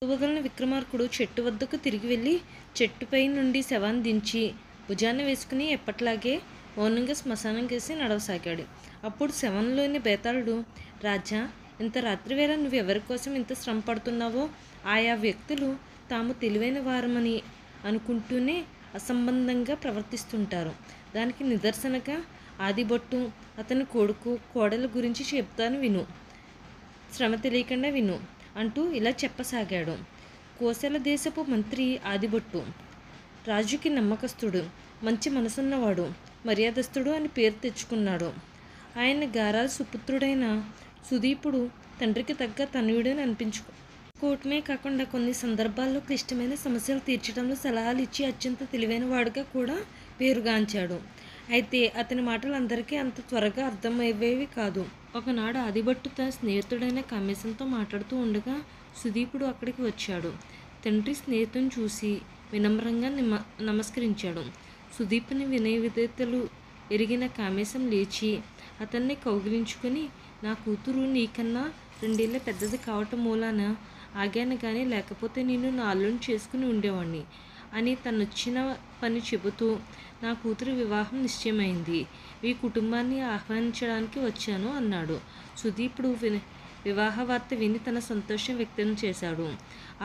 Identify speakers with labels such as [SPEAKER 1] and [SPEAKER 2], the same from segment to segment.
[SPEAKER 1] వదలని విక్రమార్కుడు చెట్టు వద్దకు తిరిగి వెళ్ళి చెట్టుపై నుండి శవాన్ని దించి భుజాన వేసుకుని ఎప్పట్లాగే మౌనంగా శ్మశానం కేసి నడవసాగాడు. అప్పుడు శవంలోని బేతాళుడు, రాజా, ఇంత రాత్రివేళ నువ్వెవరి కోసం ఇంత శ్రమ పడుతున్నావో ఆయా వ్యక్తులు తాము తెలివైన వారమని అనుకుంటూనే అసంబంధంగా ప్రవర్తిస్తుంటారు. దానికి నిదర్శనగా ఆదిభట్టు అతని కొడుకు కోడల గురించి చెప్తాను విను. శ్రమ తెలియకుండా విను అంటూ ఇలా చెప్పసాగాడు. కోసల దేశపు మంత్రి ఆదిభట్టు రాజుకి నమ్మకస్తుడు, మంచి మనసున్నవాడు, మర్యాదస్తుడు అని పేరు తెచ్చుకున్నాడు. ఆయన గారాల సుపుత్రుడైన సుదీపుడు తండ్రికి తగ్గ తనయుడని అనిపించుకోవటమే కాకుండా కొన్ని సందర్భాల్లో క్లిష్టమైన సమస్యలు తీర్చడంలో సలహాలు ఇచ్చి అత్యంత తెలివైన వాడుగా కూడా పేరుగాంచాడు. అయితే అతని మాటలు అందరికీ అంత త్వరగా అర్థమయ్యేవి కాదు. ఒకనాడు ఆదిభట్టు తన స్నేహితుడైన కామేశంతో మాట్లాడుతూ ఉండగా సుదీపుడు అక్కడికి వచ్చాడు. తండ్రి స్నేహితుని చూసి వినమ్రంగా నమస్కరించాడు. సుదీపుని వినయ విధేయతలు ఎరిగిన కామేశం లేచి అతన్ని కౌగిలించుకొని, నా కూతురు నీకన్నా 2 ఏళ్ళ పెద్దది కావటం మూలాన ఆగాను కానీ లేకపోతే నేను నా అల్లుని చేసుకుని ఉండేవాడిని అని తనొచ్చిన పని చెబుతూ, నా కూతురు వివాహం నిశ్చయమైంది, మీ కుటుంబాన్ని ఆహ్వానించడానికి వచ్చాను అన్నాడు. సుదీపుడు వివాహ వార్త విని తన సంతోషం వ్యక్తం చేశాడు.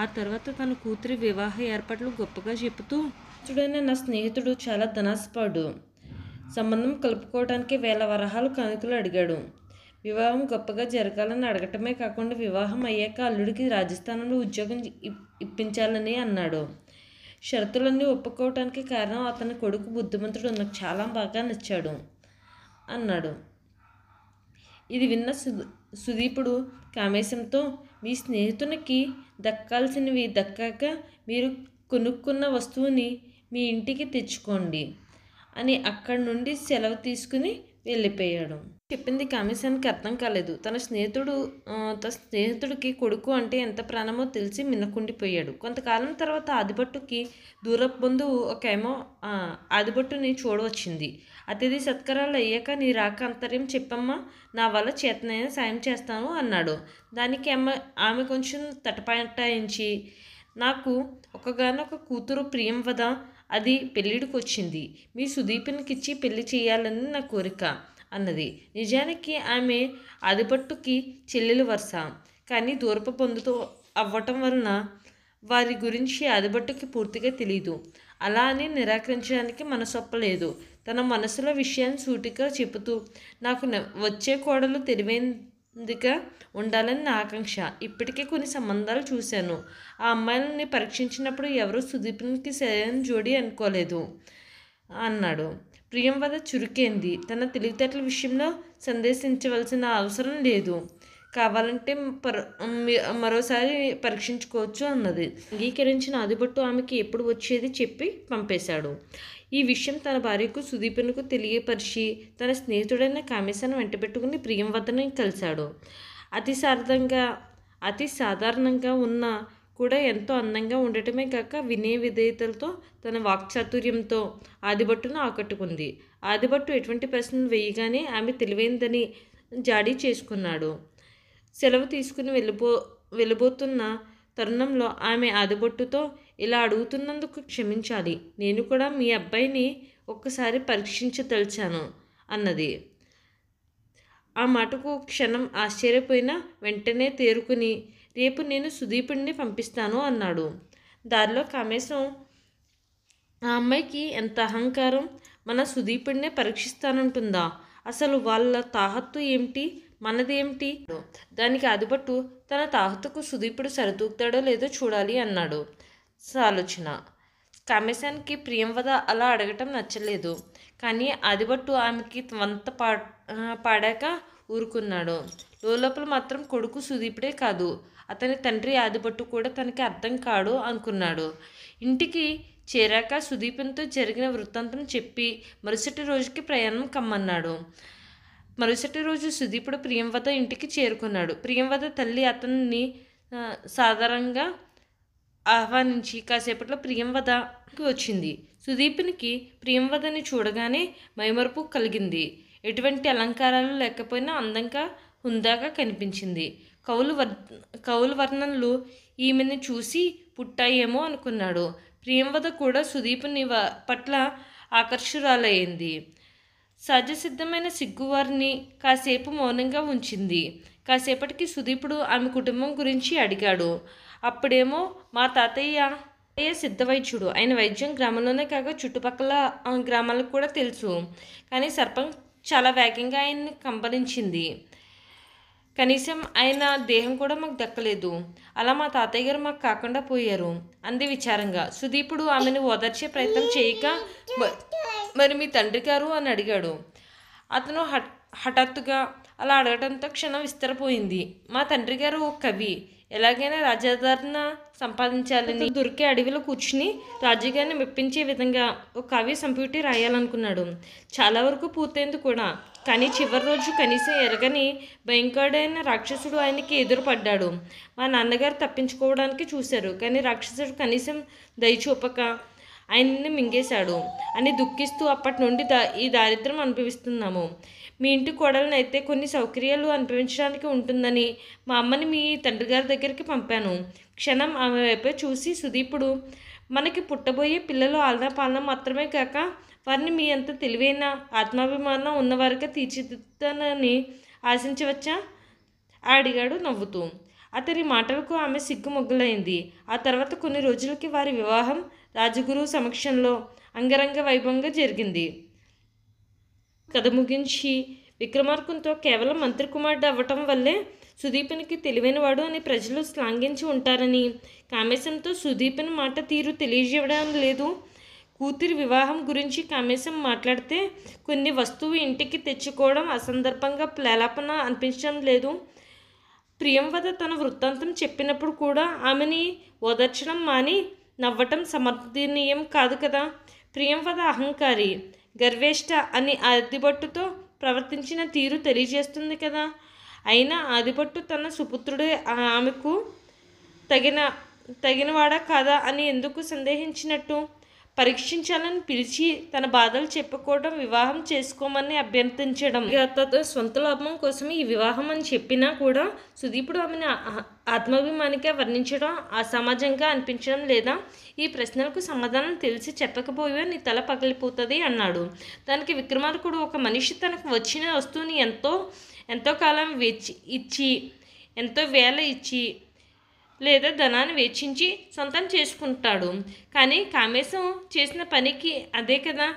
[SPEAKER 1] ఆ తర్వాత తన కూతురి వివాహ ఏర్పాట్లు గొప్పగా చెబుతూ, చూడైన నా స్నేహితుడు చాలా ధనాస్పడు, సంబంధం కలుపుకోవడానికి 1000 వరహాలు కానుకలు అడిగాడు. వివాహం గొప్పగా జరగాలని అడగటమే కాకుండా వివాహం అయ్యాక అల్లుడికి రాజస్థానంలో ఉద్యోగం ఇప్పించాలని అన్నాడు. షరతులన్నీ ఒప్పుకోవటానికి కారణం అతని కొడుకు బుద్ధిమంతుడు, నాకు చాలా బాగా నచ్చాడు అన్నాడు. ఇది విన్న సుదీపుడు కామేశంతో, మీ స్నేహితునికి దక్కాల్సినవి దక్కాక మీరు కొనుక్కున్న వస్తువుని మీ ఇంటికి తెచ్చుకోండి అని అక్కడి నుండి సెలవు తీసుకుని వెళ్ళిపోయాడు. చెప్పింది కామేశానికి అర్థం కాలేదు. తన స్నేహితుడికి కొడుకు అంటే ఎంత ప్రాణమో తెలిసి మిన్నకుండిపోయాడు. కొంతకాలం తర్వాత ఆదిభట్టుకి దూరపు బంధువు ఒకేమో ఆదిభట్టుని చూడవచ్చింది. అతిథి సత్కారాలు అయ్యాక నీ రాక అంతర్యం చెప్పమ్మా, నా వల్ల చేతనైన సాయం చేస్తాను అన్నాడు. దానికి ఆమె కొంచెం తటపటాయించి, నాకు ఒకగానొక కూతురు ప్రియంవద, అది పెళ్ళిడికి వచ్చింది, మీ సుదీపునికిచ్చి పెళ్లి చేయాలని నా కోరిక అన్నది. నిజానికి ఆమె ఆదిభట్టుకి చెల్లెలు వరుస, కానీ దూరపు బంధుతో అవ్వటం వలన వారి గురించి ఆదిభట్టుకి పూర్తిగా తెలీదు. అలా అని నిరాకరించడానికి మనసొప్పలేదు. తన మనసులో విషయాన్ని సూటిగా చెబుతూ, నాకు వచ్చే కోడలు తెలివైనదిగా ఉండాలని నా ఆకాంక్ష. ఇప్పటికే కొన్ని సంబంధాలు చూశాను. ఆ అమ్మాయిలని పరీక్షించినప్పుడు ఎవరూ సుదీపునికి సరైన జోడి అనుకోలేదు అన్నాడు. ప్రియంవద చురుకైంది. తన తెలివితేటల విషయంలో సందేశించవలసిన అవసరం లేదు, కావాలంటే మరోసారి పరీక్షించుకోవచ్చు అన్నది. అంగీకరించిన ఆదిభట్టు ఆమెకి ఎప్పుడు వచ్చేది చెప్పి పంపేశాడు. ఈ విషయం తన భార్యకు సుదీపునకు తెలియపరిచి తన స్నేహితుడైన కామేశాన్ని వెంటబెట్టుకుని ప్రియంవదని కలిశాడు. అతి సాధారణంగా ఉన్న కూడా ఎంతో అందంగా ఉండటమే కాక వినయ విధేయతలతో తన వాక్చాతుర్యంతో ఆదిభట్టును ఆకట్టుకుంది. ఆదిభట్టు ఎటువంటి ప్రశ్నలు వేయగానే ఆమె తెలివైందని జాడీ చేసుకున్నాడు. సెలవు తీసుకుని వెళ్ళబోతున్న తరుణంలో ఆమె ఆదిభట్టుతో, ఇలా అడుగుతున్నందుకు క్షమించాలి, నేను కూడా మీ అబ్బాయిని ఒక్కసారి పరీక్షించదలిచాను అన్నది. ఆ మాటకు క్షణం ఆశ్చర్యపోయినా వెంటనే తేరుకుని, రేపు నేను సుదీపుడిని పంపిస్తాను అన్నాడు. దారిలో కామేశం, ఆ అమ్మాయికి ఎంత అహంకారం, మన సుదీపుడినే పరీక్షిస్తానంటుందా, అసలు వాళ్ళ తాహత్తు ఏమిటి, మనదేమిటి? దానికి ఆదిభట్టు, తన తాహత్తుకు సుదీపుడు సరితూగుతాడో లేదో చూడాలి అన్నాడు. ఆలోచన. కామేశానికి ప్రియంవద అలా అడగటం నచ్చలేదు. కానీ ఆదిభట్టు ఆమెకి వంత పాడాక ఊరుకున్నాడు. లోపల మాత్రం కొడుకు సుదీపుడే కాదు, అతని తండ్రి ఆదిభట్టు కూడా తనకి అర్థం కాడు అనుకున్నాడు. ఇంటికి చేరాక సుదీపునితో జరిగిన వృత్తాంతం చెప్పి మరుసటి రోజుకి ప్రయాణం కమ్మన్నాడు. మరుసటి రోజు సుదీపుడు ప్రియంవద ఇంటికి చేరుకున్నాడు. ప్రియంవద తల్లి అతన్ని సాధారణంగా ఆహ్వానించి కాసేపట్లో ప్రియంవదకి వచ్చింది. సుదీపునికి ప్రియంవదని చూడగానే మైమరుపు కలిగింది. ఎటువంటి అలంకారాలు లేకపోయినా అందంగా హుందాగా కనిపించింది. కౌలు వర్ణనలు ఈమెను చూసి పుట్టాయేమో అనుకున్నాడు. ప్రియంవద కూడా సుదీపుని పట్ల ఆకర్షురాలయ్యింది. సహజసిద్ధమైన సిగ్గువారిని కాసేపు మౌనంగా ఉంచింది. కాసేపటికి సుదీపుడు ఆమె కుటుంబం గురించి అడిగాడు. అప్పుడేమో మా తాతయ్య సిద్ధ వైద్యుడు, ఆయన వైద్యం గ్రామంలోనే కాక చుట్టుపక్కల గ్రామాలకు కూడా తెలుసు. కానీ సర్పం చాలా వేగంగా ఆయన్ని కంపలించింది. కనీసం ఆయన దేహం కూడా మాకు దక్కలేదు. అలా మా తాతయ్య గారు మాకు కాకుండా పోయారు అంది విచారంగా. సుదీపుడు ఆమెను ఓదార్చే ప్రయత్నం చేయక మరి మీ తండ్రి గారు అని అడిగాడు. అతను హఠాత్తుగా అలా అడగడంతో క్షణం విస్తరపోయింది. మా తండ్రి గారు ఓ కవి, ఎలాగైనా రాజాదరణ సంపాదించాలని దొరికే అడవిలో కూర్చుని రాజుగారిని మెప్పించే విధంగా ఒక కావ్య సంపుటి రాయాలనుకున్నాడు. చాలా వరకు పూర్తయింది కూడా. కానీ చివరి రోజు కనీసం ఎరగని భయంకరుడైన రాక్షసుడు ఆయనకి ఎదురుపడ్డాడు. మా నాన్నగారు తప్పించుకోవడానికి చూశారు, కానీ రాక్షసుడు కనీసం దయచూపక ఆయన్ని మింగేశాడు అని దుఃఖిస్తూ అప్పటి నుండి ఈ దారిద్ర్యం అనుభవిస్తున్నాము. మీ ఇంటి కోడలను అయితే కొన్ని సౌకర్యాలు అనుభవించడానికి ఉంటుందని మా అమ్మని మీ తండ్రి గారి దగ్గరికి పంపాను. క్షణం ఆమె వైపే చూసి సుదీపుడు, మనకి పుట్టబోయే పిల్లలు ఆలనా పాలన మాత్రమే కాక వారిని మీ అంత తెలివైన ఆత్మాభిమానం ఉన్నవారిగా తీర్చిదిద్దానని ఆశించవచ్చా అడిగాడు నవ్వుతూ. అతని మాటలకు ఆమె సిగ్గు మొగ్గలైంది. ఆ తర్వాత కొన్ని రోజులకి వారి వివాహం రాజగురువు సమక్షంలో అంగరంగ వైభవంగా జరిగింది. కథ ముగించి విక్రమార్కునితో కేవలం మంత్రి కుమారుడు అవ్వటం వల్లే సుదీపునికి తెలివైనవాడు అని ప్రజలు శ్లాఘించి ఉంటారని కామేశంతో సుదీపుని మాట తీరు తెలియజేయడం లేదు. కూతురి వివాహం గురించి కామేశం మాట్లాడితే కొన్ని వస్తువు ఇంటికి తెచ్చుకోవడం అసందర్భంగా ప్రేలాపన అనిపించడం లేదు. ప్రియంవద తన వృత్తాంతం చెప్పినప్పుడు కూడా ఆమెని ఓదార్చడం మాని నవ్వటం సమర్థనీయం కాదు కదా. ప్రియంవద అహంకారి, గర్వేష్ట అని ఆదిభట్టుతో ప్రవర్తించిన తీరు తెలియజేస్తుంది కదా. అయినా ఆదిభట్టు తన సుపుత్రుడే ఆమెకు తగినవాడా కాదా అని ఎందుకు సందేహించినట్టు? పరీక్షించాలని పిలిచి తన బాధలు చెప్పుకోవడం, వివాహం చేసుకోమని అభ్యర్థించడం, సొంత లాభం కోసమే ఈ వివాహం అని చెప్పినా కూడా సుదీపుడు ఆమెను ఆత్మాభిమానిగా వర్ణించడం అసమాజంగా అనిపించడం లేదా? ఈ ప్రశ్నలకు సమాధానం తెలిసి చెప్పకపోయే నీ తల పగిలిపోతుంది అన్నాడు. దానికి విక్రమార్కుడు, ఒక మనిషి తనకు వచ్చిన వస్తువుని ఎంతో కాలం ఎంతో వేల ఇచ్చి లేదా ధనాన్ని వెచ్చించి సొంతం చేసుకుంటాడు. కానీ కామేశం చేసిన పనికి అదే కదా.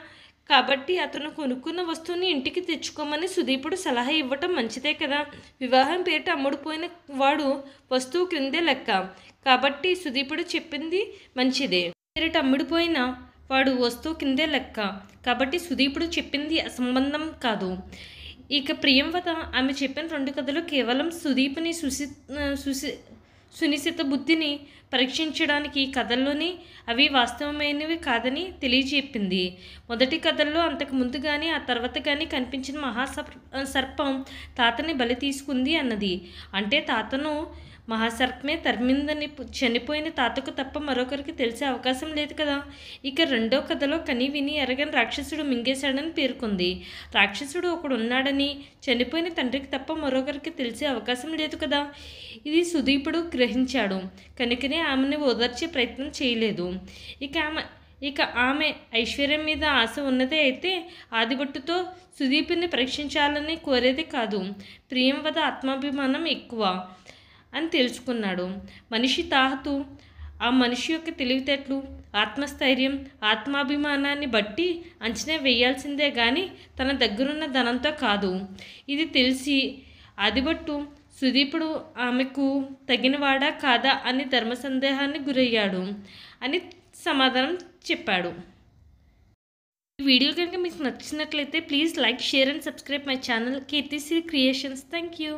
[SPEAKER 1] కాబట్టి అతను కొనుక్కున్న వస్తువుని ఇంటికి తెచ్చుకోమని సుదీపుడు సలహా ఇవ్వటం మంచిదే కదా. వివాహం పేరిట అమ్ముడుపోయిన వాడు వస్తువు క్రిందే లెక్క. కాబట్టి సుదీపుడు చెప్పింది మంచిదే. పేరిట అమ్ముడుపోయిన వాడు వస్తువు కిందే లెక్క. కాబట్టి సుదీపుడు చెప్పింది అసంబంధం కాదు. ఇక ప్రియంవద ఆమె చెప్పిన 2 కథలు కేవలం సుదీపుని సునిశిత బుద్ధిని పరీక్షించడానికి కథల్లోని అవి వాస్తవమైనవి కాదని తెలియజెప్పింది. మొదటి కథల్లో అంతకు ముందు కానీ ఆ తర్వాత కానీ కనిపించిన సర్పం తాతని బలి తీసుకుంది అన్నది. అంటే తాతను మహాసర్పమే తరిమిందని చనిపోయిన తాతకు తప్ప మరొకరికి తెలిసే అవకాశం లేదు కదా. ఇక రెండో కథలో కని విని ఎరగని రాక్షసుడు మింగేశాడని పేర్కొంది. రాక్షసుడు ఒకడు ఉన్నాడని చనిపోయిన తండ్రికి తప్ప మరొకరికి తెలిసే అవకాశం లేదు కదా. ఇది సుదీపుడు గ్రహించాడు. కనుకనే ఆమెను ఓదార్చే ప్రయత్నం చేయలేదు. ఇక ఆమె ఐశ్వర్యం మీద ఆశ ఉన్నదే అయితే ఆదిభట్టుతో సుదీపుని పరీక్షించాలని కోరేది కాదు. ప్రియంవద ఆత్మాభిమానం ఎక్కువ అని తెలుసుకున్నాడు. మనిషి తాహతు, ఆ మనిషి యొక్క తెలివితేటలు, ఆత్మస్థైర్యం, ఆత్మాభిమానాన్ని బట్టి అంచనా వేయాల్సిందే కానీ తన దగ్గరున్న ధనంతో కాదు. ఇది తెలిసి ఆదిభట్టు సుదీపుడు ఆమెకు తగినవాడా కాదా అని ధర్మ సందేహాన్ని గురయ్యాడు అని సమాధానం చెప్పాడు. ఈ వీడియో కనుక మీకు నచ్చినట్లయితే please like, share and subscribe my channel Keerthisri creations. Thank you.